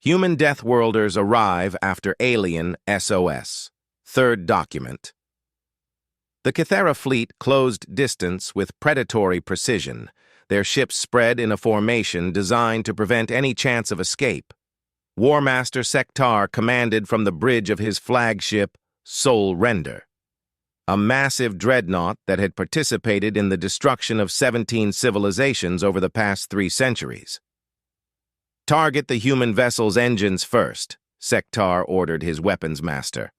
Human Deathworlders arrive after alien SOS. Third document. The Kythera fleet closed distance with predatory precision, their ships spread in a formation designed to prevent any chance of escape. War Master Sektar commanded from the bridge of his flagship, Soul Render, a massive dreadnought that had participated in the destruction of 17 civilizations over the past 3 centuries. "Target the human vessel's engines first," Sektar ordered his weapons master.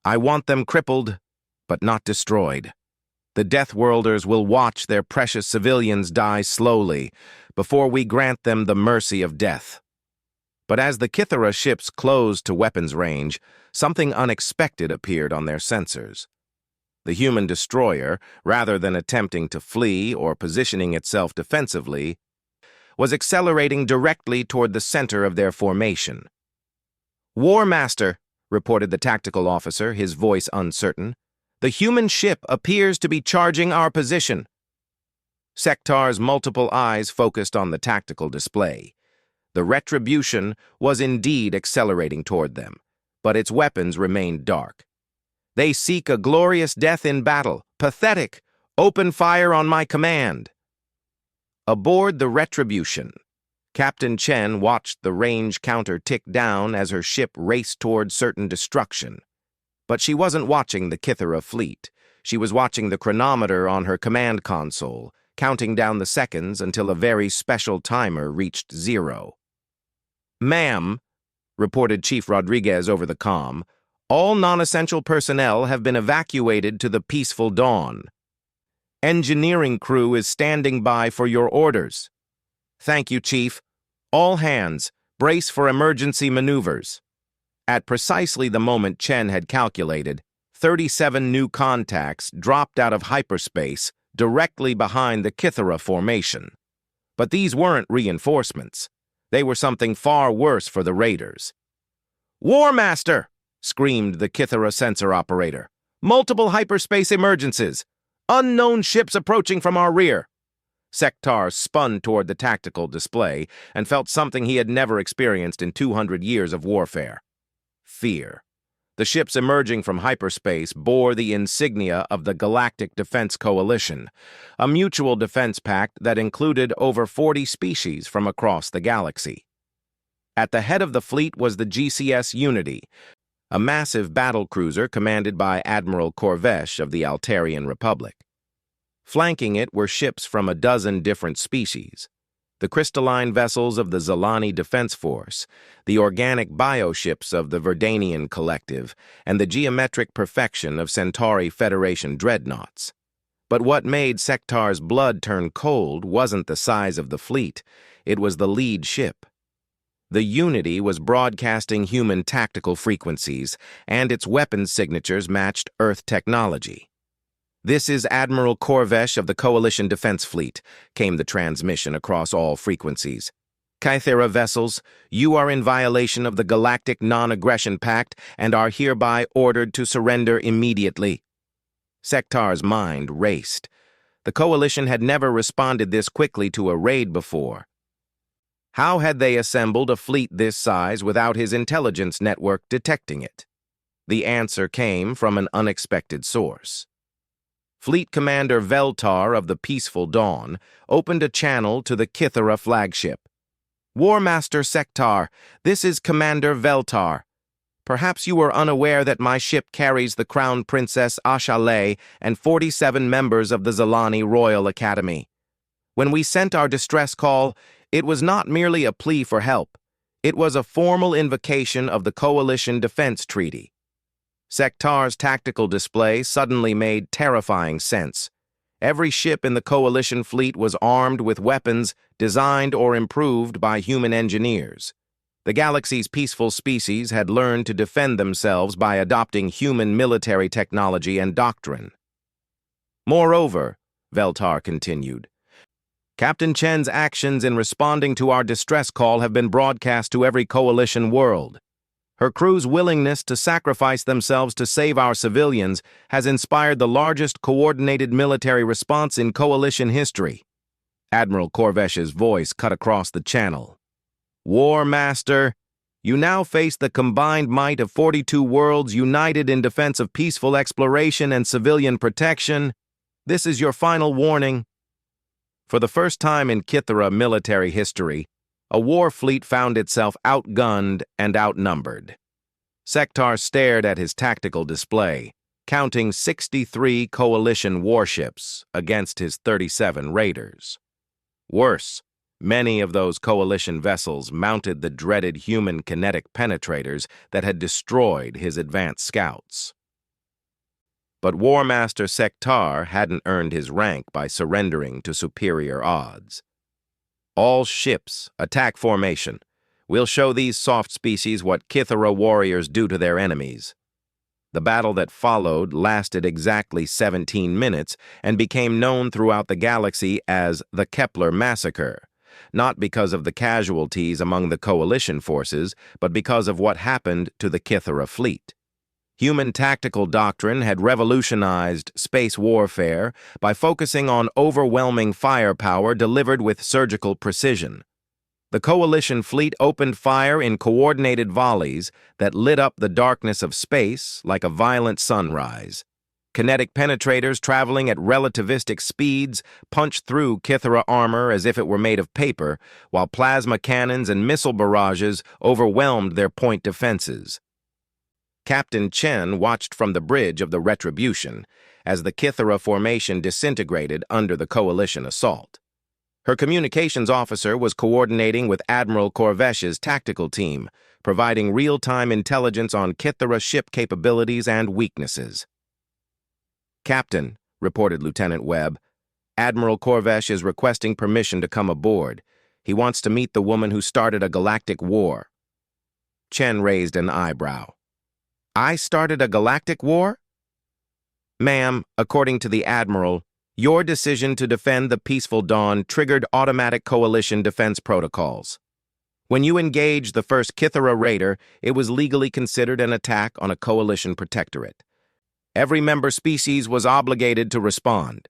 "I want them crippled, but not destroyed. The Deathworlders will watch their precious civilians die slowly before we grant them the mercy of death." But as the Kythera ships closed to weapons range, something unexpected appeared on their sensors. The human destroyer, rather than attempting to flee or positioning itself defensively, was accelerating directly toward the center of their formation. "War Master," reported the tactical officer, his voice uncertain, "the human ship appears to be charging our position." Sektar's multiple eyes focused on the tactical display. The Retribution was indeed accelerating toward them, but its weapons remained dark. "They seek a glorious death in battle. Pathetic! Open fire on my command!" Aboard the Retribution, Captain Chen watched the range counter tick down as her ship raced toward certain destruction. But she wasn't watching the Kythera fleet. She was watching the chronometer on her command console, counting down the seconds until a very special timer reached 0. "Ma'am," reported Chief Rodriguez over the comm, "all non-essential personnel have been evacuated to the Peaceful Dawn. Engineering crew is standing by for your orders." "Thank you, Chief. All hands, brace for emergency maneuvers." At precisely the moment Chen had calculated, 37 new contacts dropped out of hyperspace directly behind the Kythera formation. But these weren't reinforcements. They were something far worse for the raiders. "War Master!" screamed the Kythera sensor operator. "Multiple hyperspace emergencies! Unknown ships approaching from our rear!" Sektar spun toward the tactical display and felt something he had never experienced in 200 years of warfare. Fear. The ships emerging from hyperspace bore the insignia of the Galactic Defense Coalition, a mutual defense pact that included over 40 species from across the galaxy. At the head of the fleet was the GCS Unity, a massive battlecruiser commanded by Admiral Corvesh of the Altarian Republic. Flanking it were ships from a dozen different species: the crystalline vessels of the Zalani Defense Force, the organic bioships of the Verdanian Collective, and the geometric perfection of Centauri Federation dreadnoughts. But what made Sektar's blood turn cold wasn't the size of the fleet, it was the lead ship. The Unity was broadcasting human tactical frequencies, and its weapons signatures matched Earth technology. "This is Admiral Corvesh of the Coalition Defense Fleet," came the transmission across all frequencies. "Kythera vessels, you are in violation of the Galactic Non-Aggression Pact and are hereby ordered to surrender immediately." Sektar's mind raced. The Coalition had never responded this quickly to a raid before. How had they assembled a fleet this size without his intelligence network detecting it? The answer came from an unexpected source. Fleet Commander Veltar of the Peaceful Dawn opened a channel to the Kythera flagship. "War Master Sektar, this is Commander Veltar. Perhaps you are unaware that my ship carries the Crown Princess Ashale and 47 members of the Zalani Royal Academy. When we sent our distress call, it was not merely a plea for help. It was a formal invocation of the Coalition Defense Treaty." Sektar's tactical display suddenly made terrifying sense. Every ship in the Coalition fleet was armed with weapons designed or improved by human engineers. The galaxy's peaceful species had learned to defend themselves by adopting human military technology and doctrine. "Moreover," Veltar continued, "Captain Chen's actions in responding to our distress call have been broadcast to every Coalition world. Her crew's willingness to sacrifice themselves to save our civilians has inspired the largest coordinated military response in Coalition history." Admiral Corvesh's voice cut across the channel. "War Master, You now face the combined might of 42 worlds united in defense of peaceful exploration and civilian protection. This is your final warning. For the first time in Kythera military history, a war fleet found itself outgunned and outnumbered. Sektar stared at his tactical display, counting 63 coalition warships against his 37 raiders. Worse, many of those coalition vessels mounted the dreaded human kinetic penetrators that had destroyed his advanced scouts. But War Master Sektar hadn't earned his rank by surrendering to superior odds. All ships, attack formation. We'll show these soft species what Kythera warriors do to their enemies. The battle that followed lasted exactly 17 minutes and became known throughout the galaxy as the Kepler Massacre, not because of the casualties among the coalition forces, but because of what happened to the Kythera fleet. Human tactical doctrine had revolutionized space warfare by focusing on overwhelming firepower delivered with surgical precision. The coalition fleet opened fire in coordinated volleys that lit up the darkness of space like a violent sunrise. Kinetic penetrators traveling at relativistic speeds punched through Kythera armor as if it were made of paper, while plasma cannons and missile barrages overwhelmed their point defenses. Captain Chen watched from the bridge of the Retribution as the Kythera formation disintegrated under the coalition assault. Her communications officer was coordinating with Admiral Corvesh's tactical team, providing real-time intelligence on Kythera ship capabilities and weaknesses. "Captain," reported Lieutenant Webb, "Admiral Corvesh is requesting permission to come aboard. He wants to meet the woman who started a galactic war." Chen raised an eyebrow. "I started a galactic war?" "Ma'am, according to the Admiral, your decision to defend the Peaceful Dawn triggered automatic coalition defense protocols. When you engaged the first Kythera raider, it was legally considered an attack on a coalition protectorate. Every member species was obligated to respond."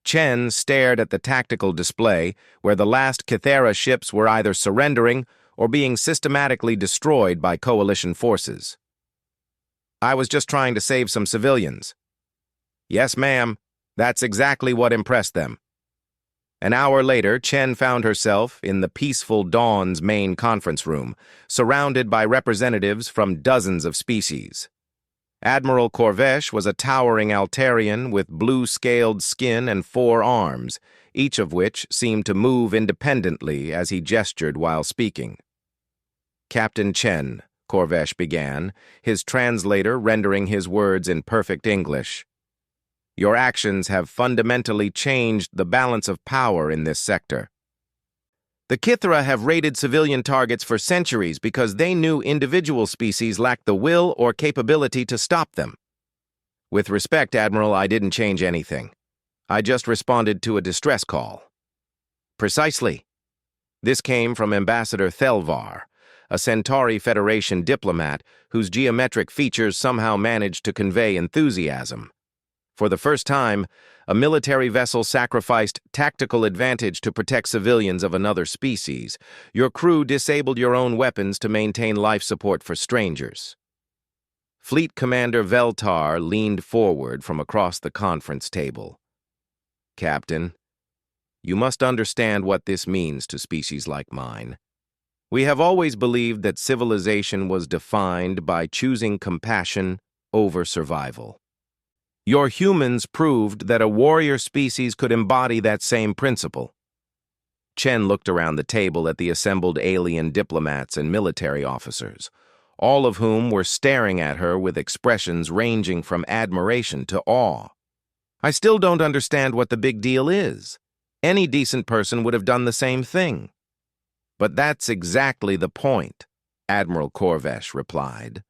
Chen stared at the tactical display where the last Kythera ships were either surrendering or being systematically destroyed by coalition forces. "I was just trying to save some civilians." "Yes, ma'am. That's exactly what impressed them." An hour later, Chen found herself in the Peaceful Dawn's main conference room, surrounded by representatives from dozens of species. Admiral Corvesh was a towering Altarian with blue-scaled skin and 4 arms, each of which seemed to move independently as he gestured while speaking. "Captain Chen," Corvesh began, his translator rendering his words in perfect English, "your actions have fundamentally changed the balance of power in this sector. The Kythera have raided civilian targets for centuries because they knew individual species lacked the will or capability to stop them. With respect, Admiral, I didn't change anything. I just responded to a distress call." "Precisely." This came from Ambassador Thelvar, a Centauri Federation diplomat whose geometric features somehow managed to convey enthusiasm. For the first time, a military vessel sacrificed tactical advantage to protect civilians of another species. Your crew disabled your own weapons to maintain life support for strangers. Fleet Commander Veltar leaned forward from across the conference table. "Captain, you must understand what this means to species like mine. We have always believed that civilization was defined by choosing compassion over survival. Your humans proved that a warrior species could embody that same principle." Chen looked around the table at the assembled alien diplomats and military officers, all of whom were staring at her with expressions ranging from admiration to awe. "I still don't understand what the big deal is. Any decent person would have done the same thing." "But that's exactly the point," Admiral Corvesh replied.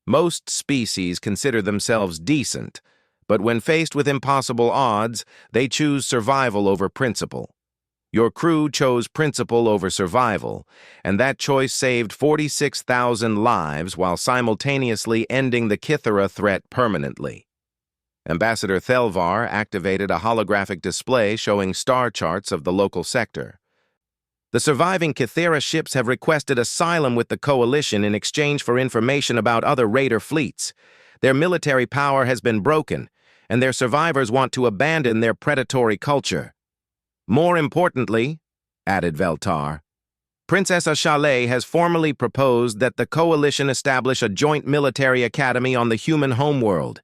"Most species consider themselves decent, but when faced with impossible odds, they choose survival over principle. Your crew chose principle over survival, and that choice saved 46,000 lives while simultaneously ending the Kythera threat permanently." Ambassador Thelvar activated a holographic display showing star charts of the local sector. The surviving Kythera ships have requested asylum with the Coalition in exchange for information about other raider fleets. Their military power has been broken, and their survivors want to abandon their predatory culture. More importantly, added Veltar, Princess Ashale has formally proposed that the Coalition establish a joint military academy on the human homeworld.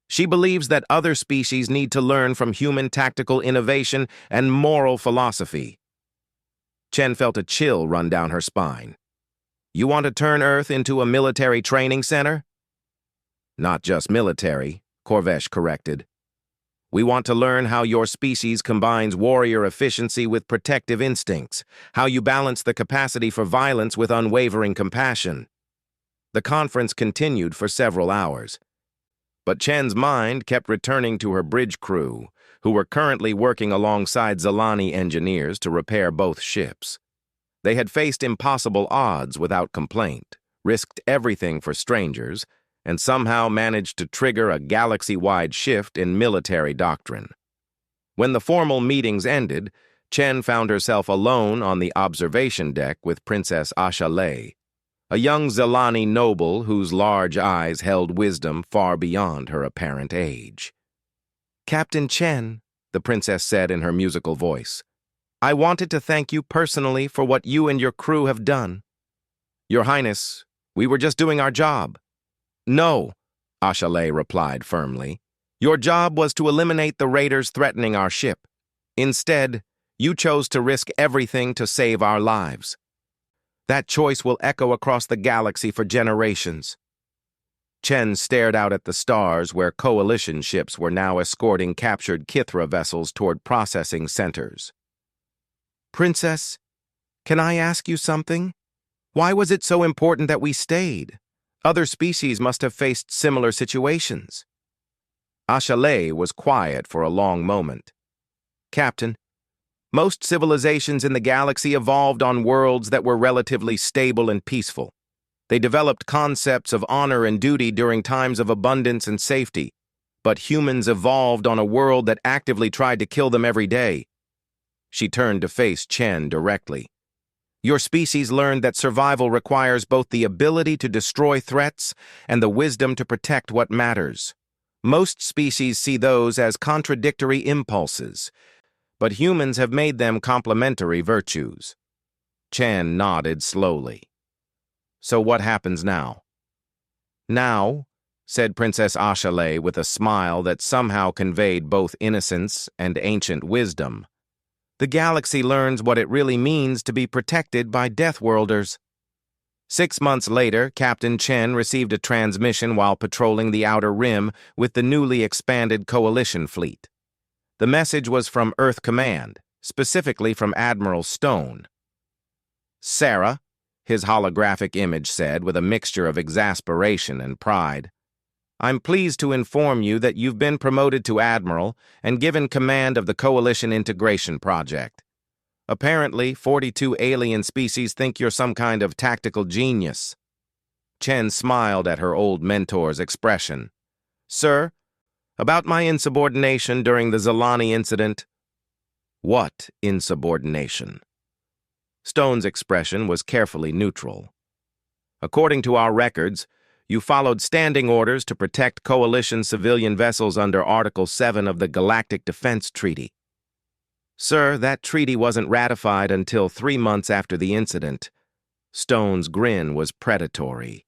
She believes that other species need to learn from human tactical innovation and moral philosophy. Chen felt a chill run down her spine. You want to turn Earth into a military training center? Not just military, Corvesh corrected. We want to learn how your species combines warrior efficiency with protective instincts, how you balance the capacity for violence with unwavering compassion. The conference continued for several hours. But Chen's mind kept returning to her bridge crew, who were currently working alongside Zalani engineers to repair both ships. They had faced impossible odds without complaint, risked everything for strangers, and somehow managed to trigger a galaxy-wide shift in military doctrine. When the formal meetings ended, Chen found herself alone on the observation deck with Princess Ashale, a young Zalani noble whose large eyes held wisdom far beyond her apparent age. Captain Chen, the princess said in her musical voice, I wanted to thank you personally for what you and your crew have done. Your Highness, we were just doing our job. No, Ashale replied firmly. Your job was to eliminate the raiders threatening our ship. Instead, you chose to risk everything to save our lives. That choice will echo across the galaxy for generations. Chen stared out at the stars where Coalition ships were now escorting captured Kythera vessels toward processing centers. Princess, can I ask you something? Why was it so important that we stayed? Other species must have faced similar situations. Ashale was quiet for a long moment. Captain, most civilizations in the galaxy evolved on worlds that were relatively stable and peaceful. They developed concepts of honor and duty during times of abundance and safety, but humans evolved on a world that actively tried to kill them every day. She turned to face Chen directly. Your species learned that survival requires both the ability to destroy threats and the wisdom to protect what matters. Most species see those as contradictory impulses, but humans have made them complementary virtues. Chen nodded slowly. So what happens now? Now, said Princess Ashale with a smile that somehow conveyed both innocence and ancient wisdom, the galaxy learns what it really means to be protected by Deathworlders. 6 months later, Captain Chen received a transmission while patrolling the Outer Rim with the newly expanded Coalition fleet. The message was from Earth Command, specifically from Admiral Stone. Sarah, his holographic image said with a mixture of exasperation and pride, I'm pleased to inform you that you've been promoted to Admiral and given command of the Coalition Integration Project. Apparently, 42 alien species think you're some kind of tactical genius. Chen smiled at her old mentor's expression. Sir, about my insubordination during the Zalani incident. What insubordination? Stone's expression was carefully neutral. According to our records, you followed standing orders to protect Coalition civilian vessels under Article 7 of the Galactic Defense Treaty. Sir, that treaty wasn't ratified until 3 months after the incident. Stone's grin was predatory.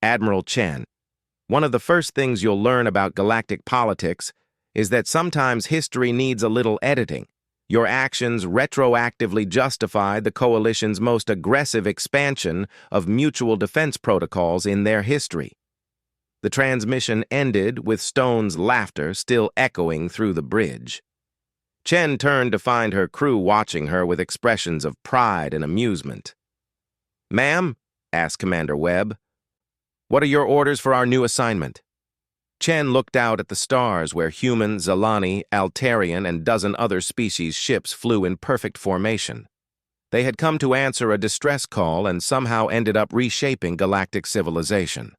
Admiral Chen, one of the first things you'll learn about galactic politics is that sometimes history needs a little editing. Your actions retroactively justify the Coalition's most aggressive expansion of mutual defense protocols in their history. The transmission ended with Stone's laughter still echoing through the bridge. Chen turned to find her crew watching her with expressions of pride and amusement. Ma'am, asked Commander Webb, what are your orders for our new assignment? Chen looked out at the stars where human, Zalani, Altarian, and dozen other species ships flew in perfect formation. They had come to answer a distress call and somehow ended up reshaping galactic civilization.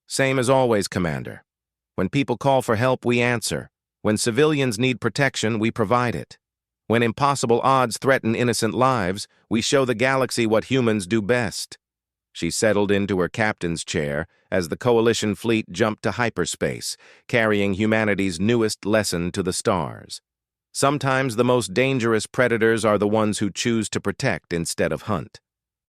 Same as always, Commander. When people call for help, we answer. When civilians need protection, we provide it. When impossible odds threaten innocent lives, we show the galaxy what humans do best. She settled into her captain's chair as the Coalition fleet jumped to hyperspace, carrying humanity's newest lesson to the stars. Sometimes the most dangerous predators are the ones who choose to protect instead of hunt.